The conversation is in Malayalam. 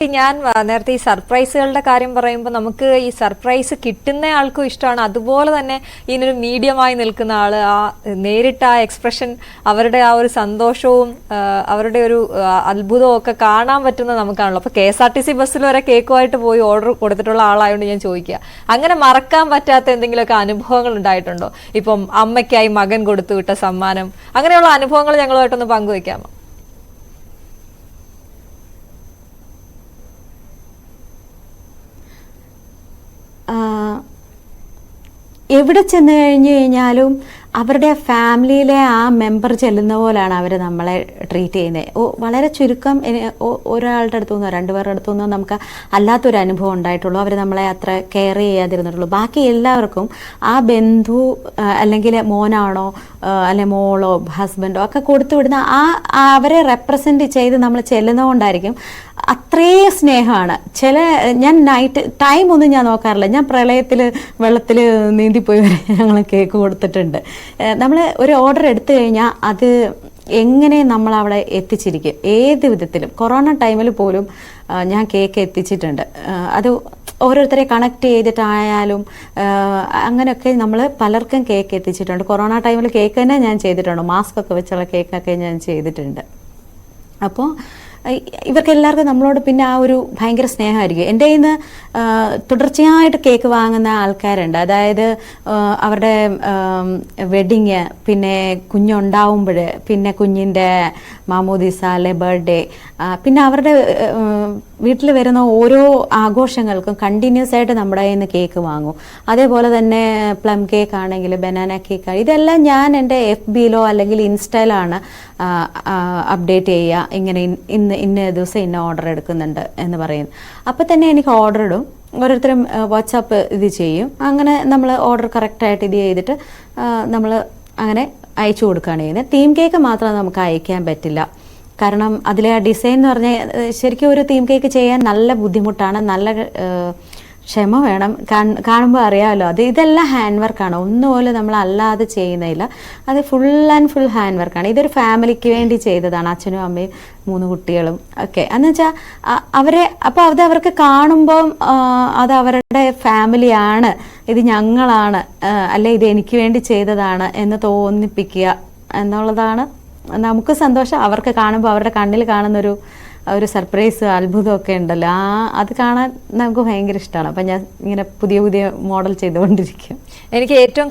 ഞാൻ നേരത്തെ ഈ സർപ്രൈസുകളുടെ കാര്യം പറയുമ്പോൾ നമുക്ക് ഈ സർപ്രൈസ് കിട്ടുന്ന ആൾക്കും ഇഷ്ടമാണ്. അതുപോലെ തന്നെ ഇതിനൊരു മീഡിയമായി നിൽക്കുന്ന ആള് നേരിട്ട് ആ എക്സ്പ്രഷൻ, അവരുടെ ആ ഒരു സന്തോഷവും അവരുടെ ഒരു അത്ഭുതവും ഒക്കെ കാണാൻ പറ്റുന്ന നമുക്കാണല്ലോ. അപ്പൊ KSRTC ബസ്സിൽ വരെ കേക്കുമായിട്ട് പോയി ഓർഡർ കൊടുത്തിട്ടുള്ള ആളായതുകൊണ്ട് ഞാൻ ചോദിക്കുക, അങ്ങനെ മറക്കാൻ പറ്റാത്ത എന്തെങ്കിലുമൊക്കെ അനുഭവങ്ങൾ ഉണ്ടായിട്ടുണ്ടോ? ഇപ്പം അമ്മയ്ക്കായി മകൻ കൊടുത്തു വിട്ട സമ്മാനം, അങ്ങനെയുള്ള അനുഭവങ്ങൾ ഞങ്ങളുമായിട്ടൊന്ന് പങ്കുവെക്കാമോ? എവിടെ ചെന്ന് കഴിഞ്ഞു കഴിഞ്ഞാലും അവരുടെ ഫാമിലിയിലെ ആ മെമ്പർ ചെല്ലുന്ന പോലെയാണ് അവർ നമ്മളെ ട്രീറ്റ് ചെയ്യുന്നത്. വളരെ ചുരുക്കം ഒരാളുടെ അടുത്തുനിന്നോ രണ്ടുപേരുടെ അടുത്തുനിന്നോ നമുക്ക് അല്ലാത്തൊരു അനുഭവം ഉണ്ടായിട്ടുള്ളൂ. അവർ നമ്മളെ അത്ര കെയർ ചെയ്യാതിരുന്നിട്ടുള്ളൂ. ബാക്കി എല്ലാവർക്കും ആ ബന്ധു അല്ലെങ്കിൽ മോനാണോ അല്ലെ മോളോ ഹസ്ബൻഡോ ഒക്കെ കൊടുത്തു വിടുന്ന അവരെ റെപ്രസെന്റ് ചെയ്ത് നമ്മൾ ചെല്ലുന്നതുകൊണ്ടായിരിക്കും അത്രയും സ്നേഹമാണ്. ഞാൻ നൈറ്റ് ടൈം ഒന്നും ഞാൻ നോക്കാറില്ല. ഞാൻ പ്രളയത്തിൽ വെള്ളത്തിൽ നീന്തിപ്പോയി വരെ ഞങ്ങൾ കേക്ക് കൊടുത്തിട്ടുണ്ട്. നമ്മൾ ഒരു ഓർഡർ എടുത്തു കഴിഞ്ഞാൽ അത് എങ്ങനെ നമ്മൾ അവിടെ എത്തിച്ചിരിക്കും, ഏത് വിധത്തിലും. കൊറോണ ടൈമിൽ പോലും ഞാൻ കേക്ക് എത്തിച്ചിട്ടുണ്ട്. അത് ഓരോരുത്തരെ കണക്ട് ചെയ്തിട്ടായാലും അങ്ങനെയൊക്കെ നമ്മൾ പലർക്കും കേക്ക് എത്തിച്ചിട്ടുണ്ട്. കൊറോണ ടൈമിൽ കേക്ക് തന്നെ ഞാൻ ചെയ്തിട്ടുണ്ട്. മാസ്ക് ഒക്കെ വെച്ചുള്ള കേക്കൊക്കെ ഞാൻ ചെയ്തിട്ടുണ്ട്. അപ്പോൾ ഇവർക്ക് എല്ലാവർക്കും നമ്മളോട് പിന്നെ ആ ഒരു ഭയങ്കര സ്നേഹമായിരിക്കും. എൻ്റെ കയ്യിൽ നിന്ന് തുടർച്ചയായിട്ട് കേക്ക് വാങ്ങുന്ന ആൾക്കാരുണ്ട്. അതായത് അവരുടെ വെഡിങ്, പിന്നെ കുഞ്ഞുണ്ടാവുമ്പോൾ, പിന്നെ കുഞ്ഞിൻ്റെ മാമോദിസ അല്ലെ ബർത്ത്ഡേ, പിന്നെ അവരുടെ വീട്ടിൽ വരുന്ന ഓരോ ആഘോഷങ്ങൾക്കും കണ്ടിന്യൂസ് ആയിട്ട് നമ്മുടെ കയ്യിൽ നിന്ന് കേക്ക് വാങ്ങും. അതേപോലെ തന്നെ പ്ലം കേക്ക് ആണെങ്കിൽ, ബനാന കേക്ക്, ഇതെല്ലാം ഞാൻ എൻ്റെ FBയിലോ അല്ലെങ്കിൽ ഇൻസ്റ്റയിലാണ് അപ്ഡേറ്റ് ചെയ്യുക. ഇങ്ങനെ ഇന്ന ദിവസം ഇന്ന ഓർഡർ എടുക്കുന്നുണ്ട് എന്ന് പറയുന്നു. അപ്പം തന്നെ എനിക്ക് ഓർഡർ ഇടും. ഓരോരുത്തരും വാട്സാപ്പ് ഇത് ചെയ്യും. അങ്ങനെ നമ്മൾ ഓർഡർ കറക്റ്റായിട്ട് ഇത് ചെയ്തിട്ട് നമ്മൾ അങ്ങനെ അയച്ചു കൊടുക്കുകയാണ് ചെയ്യുന്നത്. തീം കേക്ക് മാത്രം നമുക്ക് അയക്കാൻ പറ്റില്ല. കാരണം അതിലെ ആ ഡിസൈൻ എന്ന് പറഞ്ഞാൽ ശരിക്കും ഒരു തീം കേക്ക് ചെയ്യാൻ നല്ല ബുദ്ധിമുട്ടാണ്. നല്ല ക്ഷമ വേണം. കാണുമ്പോൾ അറിയാമല്ലോ. ഇതെല്ലാം ഹാൻഡ് വർക്കാണ്. ഒന്നുപോലെ നമ്മൾ അല്ലാതെ ചെയ്യുന്നില്ല. അത് ഫുൾ ആൻഡ് ഫുൾ ഹാൻഡ് വർക്കാണ്. ഇതൊരു ഫാമിലിക്ക് വേണ്ടി ചെയ്തതാണ്. അച്ഛനും അമ്മയും 3 കുട്ടികളും ഒക്കെ. എന്ന് വെച്ചാൽ അപ്പോൾ അത് അവർക്ക് കാണുമ്പം അത് അവരുടെ ഫാമിലിയാണ്, ഇത് ഞങ്ങളാണ്, അല്ലെ ഇത് എനിക്ക് വേണ്ടി ചെയ്തതാണ് എന്ന് തോന്നിപ്പിക്കുക എന്നുള്ളതാണ് നമുക്ക് സന്തോഷം. അവർക്ക് കാണുമ്പോൾ അവരുടെ കണ്ണിൽ കാണുന്നൊരു സർപ്രൈസ്, അത്ഭുതമൊക്കെ ഉണ്ടല്ലോ, അത് കാണാൻ നമുക്ക് ഭയങ്കര ഇഷ്ടമാണ്. അപ്പം ഞാൻ ഇങ്ങനെ പുതിയ മോഡൽ ചെയ്തുകൊണ്ടിരിക്കും. എനിക്ക് ഏറ്റവും